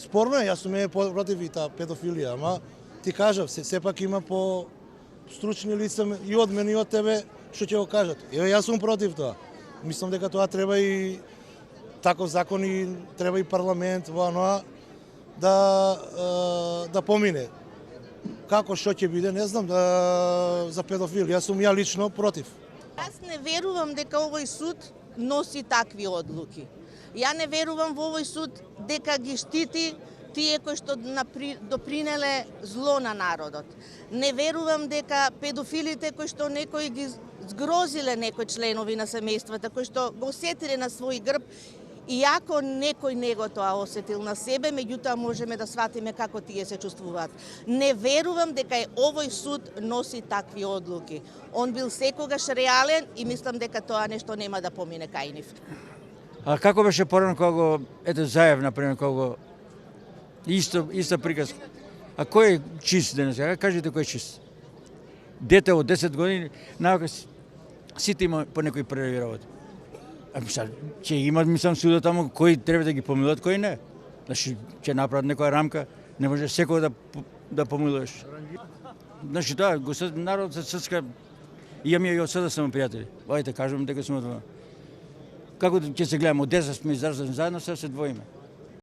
Спорно е, јас сум против и таа педофилија, ама ти кажав, сепак има по стручни лица и од мене и од тебе што ќе го кажат. Еве јас сум против тоа. Мислам дека тоа треба и таков закон и треба и парламент во оноа да помине. Како што ќе биде, не знам, за педофил. Јас сум лично против. Јас не верувам дека овој суд носи такви одлуки. Ја не верувам во овој суд дека ги штити тие кои што допринеле зло на народот. Не верувам дека педофилите кои што некои ги згрозиле некои членови на семејствата, кои што го осетиле на свој грб, иако некој не го тоа осетил на себе, меѓутоа можеме да сватиме како тие се чувствуваат. Не верувам дека овој суд носи такви одлуки. Он бил секогаш реален и мислам дека тоа нешто нема да помине кај нив. А како беше порано кога ето Заев, например, кога иста приказка. А кој е чист денес? Кажете кој е чист. Дете од 10 години, навака сите има по некој пререагираат. Ќе имат, мислам, судот таму кои треба да ги помилат, кои не. Значи, ќе направат некоја рамка, не може секој да помилуваш. Значи, тоа, народ се ццка, и ја ми и од сада само пријатели. Ајде, кажувам дека сме од... Како ќе се гледаме, од 10 сме изразени заедно, сега се двоиме.